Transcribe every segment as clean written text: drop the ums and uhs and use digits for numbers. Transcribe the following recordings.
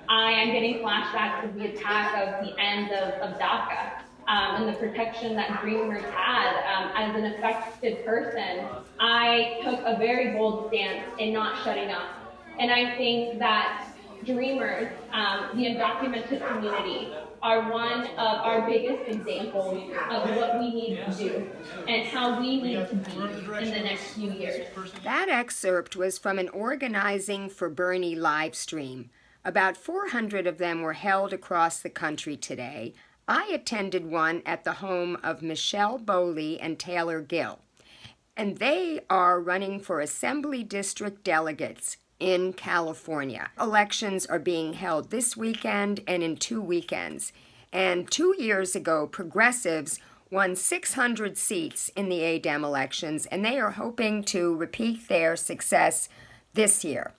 I am getting flashbacks of the attack of the end of DACA and the protection that Dreamers had. As an affected person, I took a very bold stance in not shutting up. And I think that Dreamers, the undocumented community, are one of our biggest examples of what we need to do and how we need to be in the next few years. That excerpt was from an Organizing for Bernie live stream. About 400 of them were held across the country today. I attended one at the home of Michelle Boley and Taylor Gill, and they are running for Assembly District delegates in California. Elections are being held this weekend and in 2 weekends. And 2 years ago, progressives won 600 seats in the ADEM elections, and they are hoping to repeat their success this year.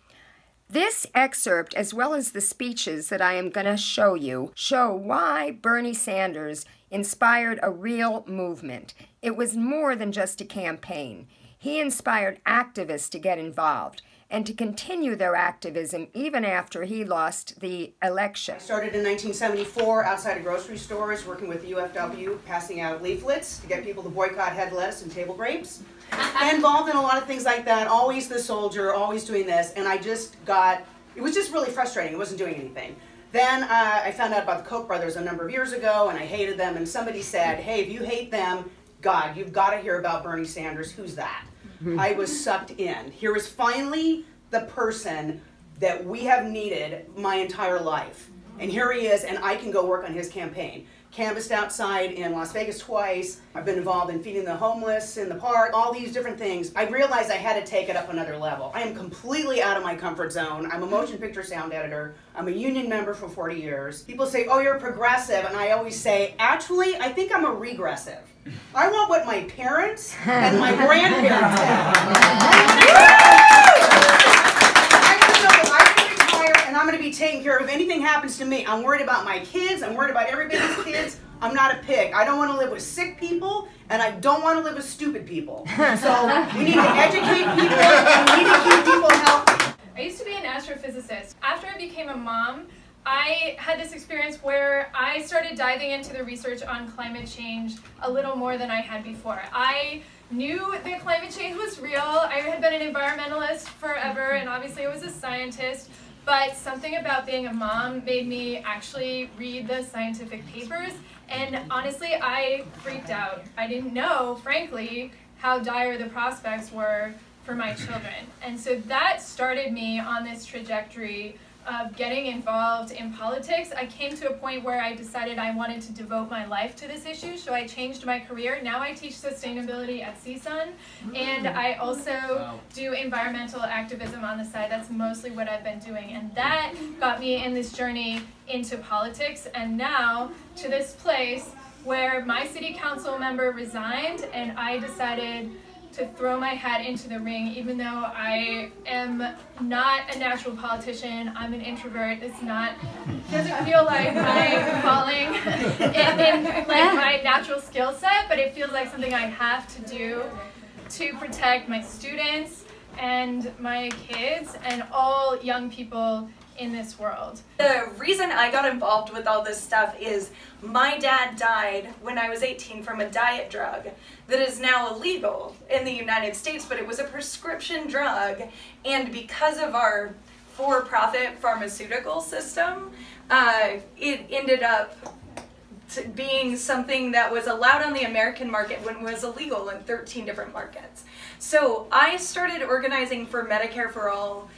This excerpt, as well as the speeches that I am going to show you, show why Bernie Sanders inspired a real movement. It was more than just a campaign. He inspired activists to get involved and to continue their activism even after he lost the election. I started in 1974 outside of grocery stores working with the UFW, passing out leaflets to get people to boycott head lettuce and table grapes. And involved in a lot of things like that, always the soldier, always doing this, and I just got, it was just really frustrating. It wasn't doing anything. Then I found out about the Koch brothers a number of years ago, and I hated them, and somebody said, hey, if you hate them, God, you've got to hear about Bernie Sanders. Who's that? I was sucked in. Here is finally the person that we have needed my entire life. And here he is, and I can go work on his campaign. Canvassed outside in Las Vegas twice. I've been involved in feeding the homeless in the park, all these different things. I realized I had to take it up another level. I am completely out of my comfort zone. I'm a motion picture sound editor. I'm a union member for 40 years. People say, oh, you're progressive, and I always say, actually, I think I'm a regressive. I want what my parents and my grandparents had. And I'm going to be taken care of. If anything happens to me, I'm worried about my kids. I'm worried about everybody's kids. I'm not a pig. I don't want to live with sick people, and I don't want to live with stupid people. So we need to educate people, and we need to keep people healthy. I used to be an astrophysicist. After I became a mom, I had this experience where I started diving into the research on climate change a little more than I had before. I knew that climate change was real. I had been an environmentalist forever, and obviously I was a scientist. But something about being a mom made me actually read the scientific papers, and honestly, I freaked out. I didn't know, frankly, how dire the prospects were for my children. And so that started me on this trajectory of getting involved in politics. I came to a point where I decided I wanted to devote my life to this issue, so I changed my career. Now I teach sustainability at CSUN, and I also do environmental activism on the side. That's mostly what I've been doing, and that got me in this journey into politics, and now to this place where my city council member resigned, and I decided to throw my hat into the ring, even though I am not a natural politician. I'm an introvert. Doesn't feel like my calling in like my natural skill set, but it feels like something I have to do to protect my students and my kids and all young people in this world. The reason I got involved with all this stuff is my dad died when I was 18 from a diet drug that is now illegal in the United States, but it was a prescription drug, and because of our for-profit pharmaceutical system, it ended up being something that was allowed on the American market when it was illegal in 13 different markets. So I started organizing for Medicare for All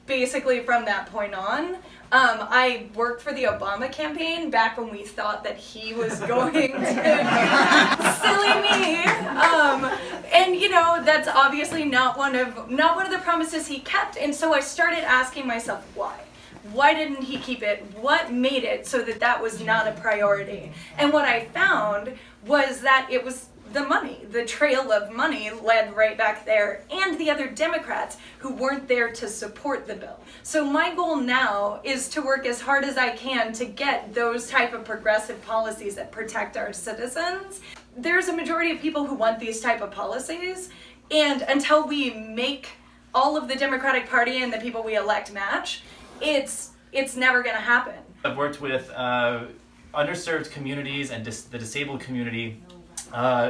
basically from that point on. I worked for the Obama campaign back when we thought that he was going to silly me. And you know, that's obviously not one of the promises he kept. And so I started asking myself why. Why didn't he keep it? What made it so that that was not a priority? And what I found was that it was the money. The trail of money led right back there, and the other Democrats who weren't there to support the bill. So my goal now is to work as hard as I can to get those type of progressive policies that protect our citizens. There's a majority of people who want these type of policies, and until we make all of the Democratic Party and the people we elect match, it's it's never going to happen. I've worked with underserved communities and the disabled community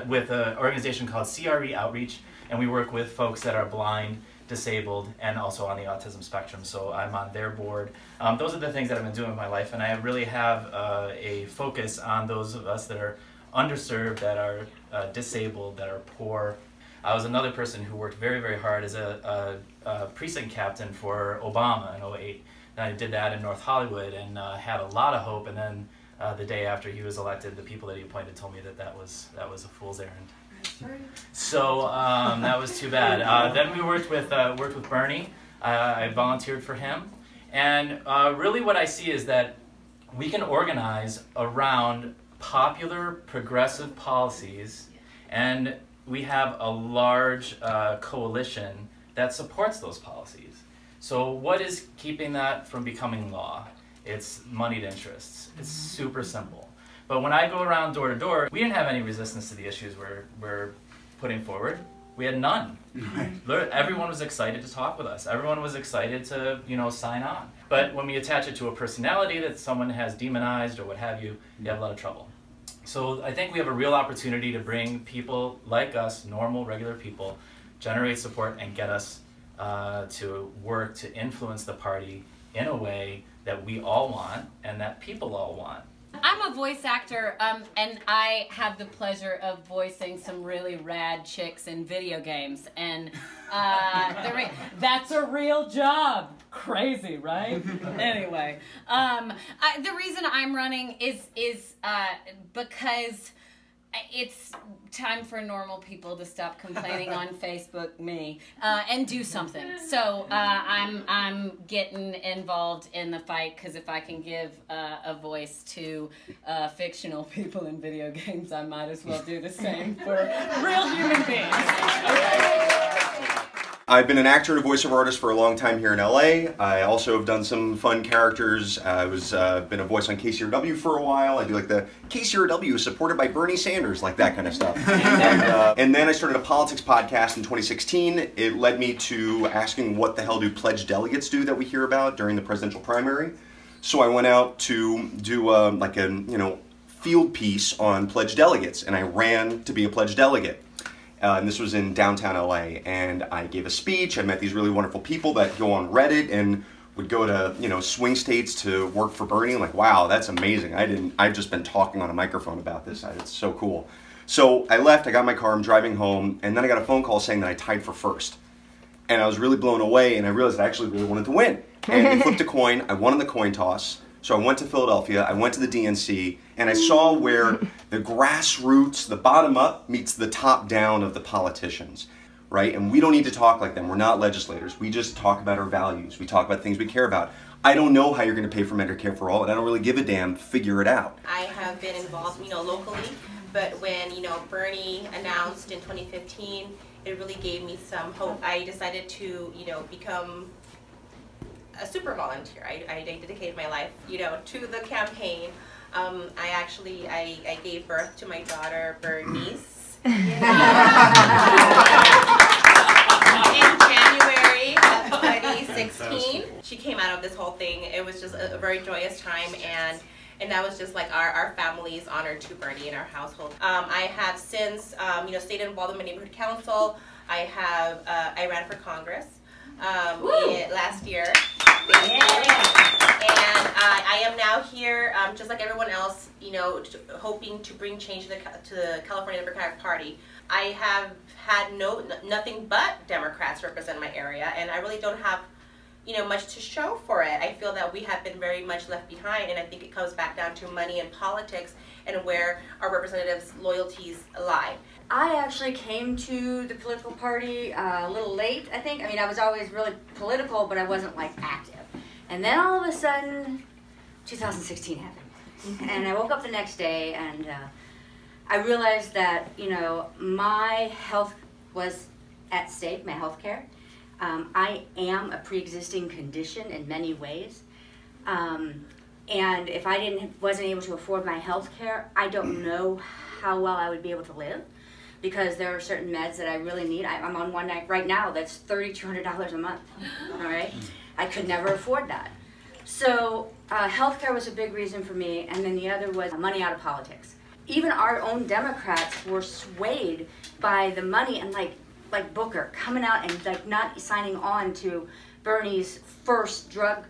with an organization called CRE Outreach, and we work with folks that are blind, disabled, and also on the autism spectrum, so I'm on their board. Those are the things that I've been doing in my life, and I really have a focus on those of us that are underserved, that are disabled, that are poor. I was another person who worked very, very hard as a precinct captain for Obama in '08. And I did that in North Hollywood and had a lot of hope, and then the day after he was elected, the people that he appointed told me that was a fool's errand. So that was too bad. Then we worked with Bernie. I volunteered for him, and really what I see is that we can organize around popular progressive policies, and we have a large coalition that supports those policies. So what is keeping that from becoming law? It's moneyed interests. It's super simple. But when I go around door to door, we didn't have any resistance to the issues we're putting forward. We had none. Everyone was excited to talk with us. Everyone was excited to, sign on. But when we attach it to a personality that someone has demonized or what have you, you have a lot of trouble. So I think we have a real opportunity to bring people like us, normal, regular people, generate support and get us to work to influence the party in a way that we all want and that people all want. I'm a voice actor, and I have the pleasure of voicing some really rad chicks in video games, and that's a real job. Crazy, right? Anyway, the reason I'm running is because it's time for normal people to stop complaining on Facebook, and do something. So I'm getting involved in the fight, because if I can give a voice to fictional people in video games, I might as well do the same for real human beings. I've been an actor and a voiceover artist for a long time here in LA. I also have done some fun characters. I was been a voice on KCRW for a while. I do like the KCRW is supported by Bernie Sanders, like that kind of stuff. And then I started a politics podcast in 2016. It led me to asking what the hell do pledged delegates do that we hear about during the presidential primary. So I went out to do like a field piece on pledged delegates, and I ran to be a pledged delegate. And this was in downtown LA, and I gave a speech. I met these really wonderful people that go on Reddit and would go to swing states to work for Bernie. Like, wow, that's amazing. I've just been talking on a microphone about this. It's so cool. So I left, I got in my car, I'm driving home, and then I got a phone call saying that I tied for first. And I was really blown away, and I realized I actually really wanted to win. And they flipped a coin, I won in the coin toss. So I went to Philadelphia, I went to the DNC, and I saw where the grassroots, the bottom up, meets the top down of the politicians, right? And we don't need to talk like them. We're not legislators. We just talk about our values. We talk about things we care about. I don't know how you're going to pay for Medicare for all, and I don't really give a damn. Figure it out. I have been involved, locally, but when, Bernie announced in 2015, it really gave me some hope. I decided to, become a super volunteer. I dedicated my life, to the campaign. I gave birth to my daughter, Bernice, in January of 2016. She came out of this whole thing. It was just a very joyous time, and that was just like our family's honor to Bernie in our household. I have since, stayed involved in my neighborhood council. I ran for Congress last year. And I am now here, just like everyone else, hoping to bring change to the California Democratic Party. I have had nothing but Democrats represent my area, and I really don't have, much to show for it. I feel that we have been very much left behind, and I think it comes back down to money and politics and where our representatives' loyalties lie. I actually came to the political party a little late, I think. I was always really political, but I wasn't active. And then all of a sudden, 2016 happened. And I woke up the next day, and I realized that, my health was at stake, my health care. I am a pre-existing condition in many ways. And if I wasn't able to afford my health care, I don't know how well I would be able to live, because there are certain meds that I really need. I'm on one right now that's $3,200 a month, all right? I could never afford that. So healthcare was a big reason for me, and then the other was money out of politics. Even our own Democrats were swayed by the money, and like Booker coming out and like not signing on to Bernie's first drug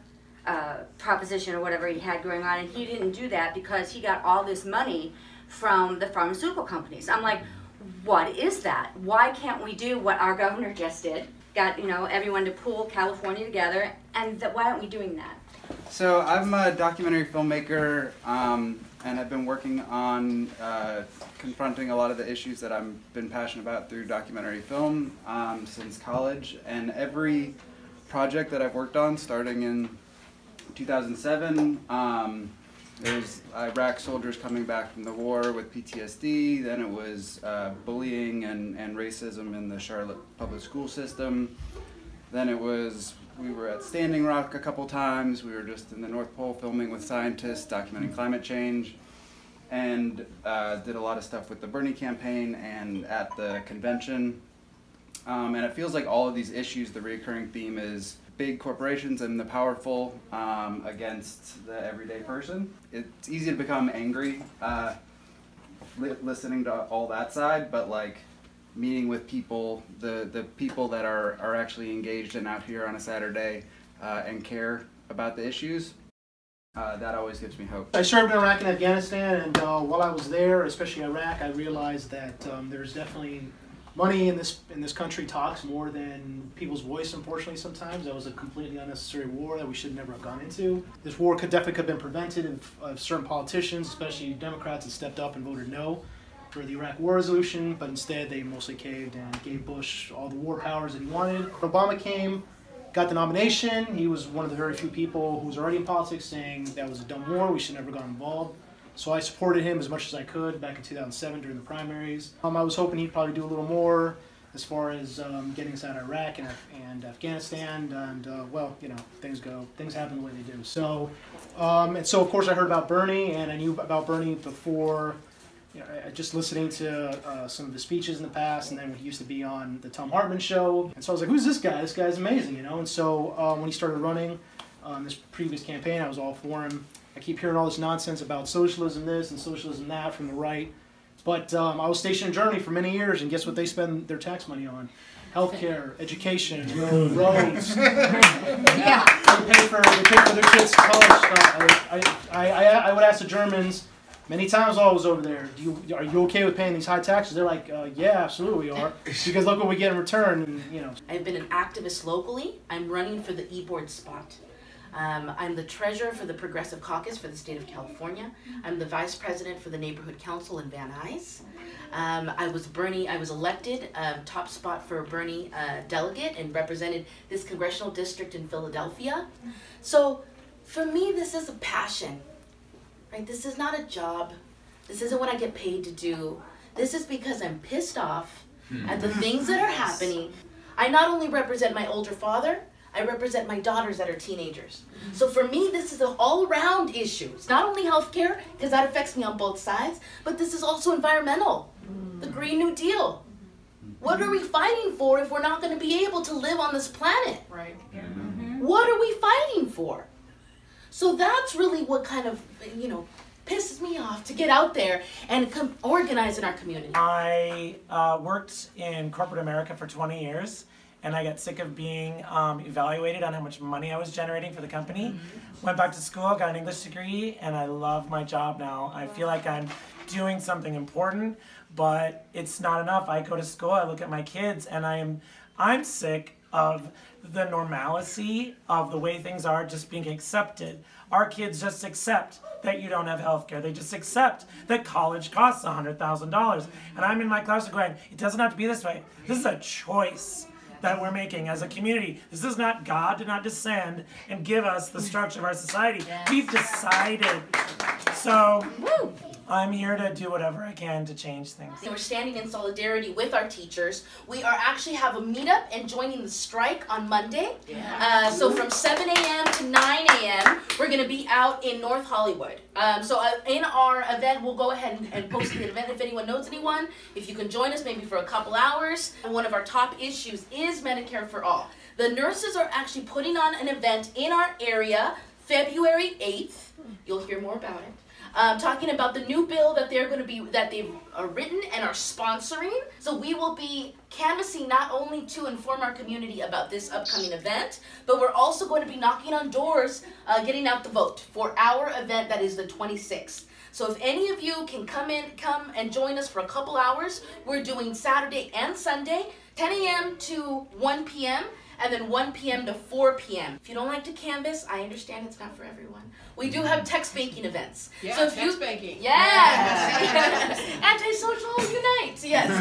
proposition or whatever he had going on, and he didn't do that because he got all this money from the pharmaceutical companies. I'm like, what is that? Why can't we do what our governor just did? Got, you know, everyone to pool California together, and why aren't we doing that? So I'm a documentary filmmaker, and I've been working on confronting a lot of the issues that I've been passionate about through documentary film since college. And every project that I've worked on, starting in 2007, there's Iraq soldiers coming back from the war with PTSD. Then it was bullying and racism in the Charlotte public school system. Then it was, we were at Standing Rock a couple times. We were just in the North Pole filming with scientists, documenting climate change, and did a lot of stuff with the Bernie campaign and at the convention. And it feels like all of these issues, the recurring theme is big corporations and the powerful against the everyday person. It's easy to become angry listening to all that side, but like meeting with people, the people that are actually engaged and out here on a Saturday and care about the issues, that always gives me hope. I served in Iraq and Afghanistan, and while I was there, especially Iraq, I realized that there's definitely money in this country talks more than people's voice, unfortunately, sometimes. That was a completely unnecessary war that we should never have gone into. This war could have been prevented if certain politicians, especially Democrats, had stepped up and voted no for the Iraq war resolution, but instead they mostly caved and gave Bush all the war powers that he wanted. Obama came, got the nomination. He was one of the very few people who was already in politics saying that was a dumb war, we should never got involved. So I supported him as much as I could back in 2007 during the primaries. I was hoping he'd probably do a little more as far as getting us out of Iraq and Afghanistan, and well, you know, things happen the way they do. So, and so of course I heard about Bernie, and I knew about Bernie before, you know, just listening to some of the speeches in the past, and then when he used to be on the Tom Hartman show. And so I was like, who's this guy? This guy's amazing, you know? And so when he started running this previous campaign, I was all for him. I keep hearing all this nonsense about socialism this and socialism that from the right. But I was stationed in Germany for many years, and guess what they spend their tax money on? Healthcare, education, roads. Yeah. They pay for their kids' college stuff. I would ask the Germans many times while I was over there, are you okay with paying these high taxes? They're like, yeah, absolutely we are. Because look what we get in return. And, you know. I've been an activist locally. I'm running for the e-board spot. I'm the treasurer for the Progressive Caucus for the state of California. I'm the vice president for the neighborhood council in Van Nuys. I was elected top spot for Bernie delegate and represented this congressional district in Philadelphia. So for me, this is a passion, right? This is not a job. This isn't what I get paid to do. This is because I'm pissed off at the things that are happening. I not only represent my older father, I represent my daughters that are teenagers. So for me, this is an all-around issue. It's not only healthcare, because that affects me on both sides, but this is also environmental. The Green New Deal. What are we fighting for if we're not going to be able to live on this planet? Right. What are we fighting for? So that's really what kind of, you know, pisses me off to get out there and organize in our community. I worked in corporate America for 20 years. And I got sick of being evaluated on how much money I was generating for the company. Went back to school, got an English degree, and I love my job now. I feel like I'm doing something important, but it's not enough. I go to school, I look at my kids, and I'm sick of the normalcy of the way things are just being accepted. Our kids just accept that you don't have health care. They just accept that college costs $100,000. And I'm in my class going, it doesn't have to be this way. This is a choice that we're making as a community. This is not God did not descend and give us the structure of our society. We've decided. So I'm here to do whatever I can to change things. We're standing in solidarity with our teachers. We are actually have a meetup and joining the strike on Monday. So from 7 a.m. to 9 a.m. we're going to be out in North Hollywood. So in our event, we'll go ahead and post the event if anyone knows anyone. If you can join us maybe for a couple hours. One of our top issues is Medicare for All. The nurses are actually putting on an event in our area February 8th, you'll hear more about it. Talking about the new bill that they've written and are sponsoring. So we will be canvassing not only to inform our community about this upcoming event, but we're also going to be knocking on doors, getting out the vote for our event that is the 26th. So if any of you can come and join us for a couple hours, we're doing Saturday and Sunday, 10 a.m. to 1 p.m., and then 1 p.m. to 4 p.m. If you don't like to canvass, I understand it's not for everyone. We do have text banking events. Yeah, so if text banking. Yes. Antisocial unite. Yes.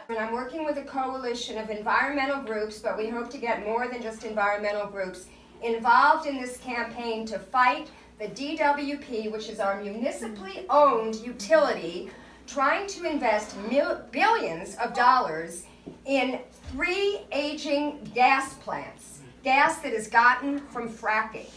And I'm working with a coalition of environmental groups, but we hope to get more than just environmental groups involved in this campaign to fight the DWP, which is our municipally owned utility, trying to invest billions of dollars in 3 aging gas plants, gas that is gotten from fracking.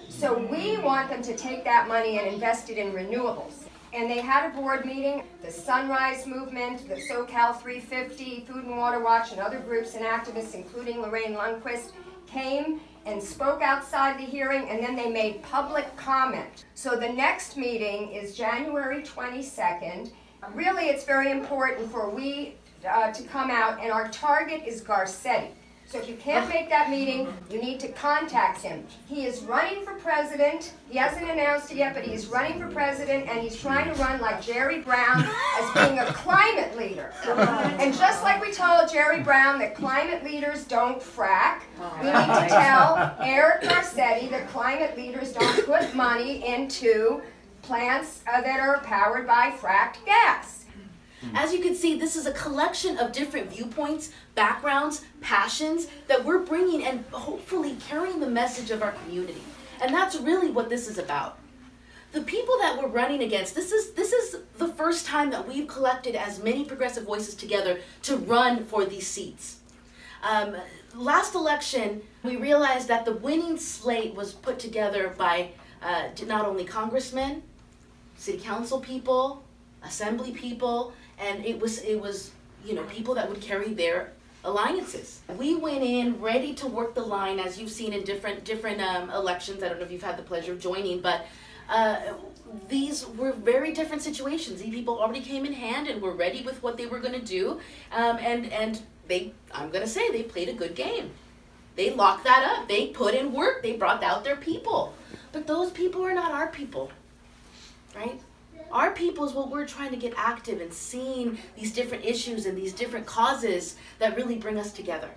So we want them to take that money and invest it in renewables. And they had a board meeting, the Sunrise Movement, the SoCal 350, Food and Water Watch, and other groups and activists, including Lorraine Lundquist, came and spoke outside the hearing, and then they made public comment. So the next meeting is January 22nd. Really, it's very important for we to come out, and our target is Garcetti. So if you can't make that meeting, you need to contact him. He is running for president. He hasn't announced it yet, but he's running for president, and he's trying to run like Jerry Brown as being a climate leader. And just like we told Jerry Brown that climate leaders don't frack, we need to tell Eric Garcetti that climate leaders don't put money into plants that are powered by fracked gas. As you can see, this is a collection of different viewpoints, backgrounds, passions that we're bringing and hopefully carrying the message of our community. And that's really what this is about. The people that we're running against, this is the first time that we've collected as many progressive voices together to run for these seats. Last election, we realized that the winning slate was put together by not only congressmen, city council people, assembly people, and it was people that would carry their alliances. We went in ready to work the line, as you've seen in different elections. I don't know if you've had the pleasure of joining, but these were very different situations. These people already came in hand and were ready with what they were going to do, and they, I'm going to say, they played a good game. They locked that up. They put in work. They brought out their people. But those people are not our people, right? Our people is what we're trying to get active and seeing these different issues and these different causes that really bring us together.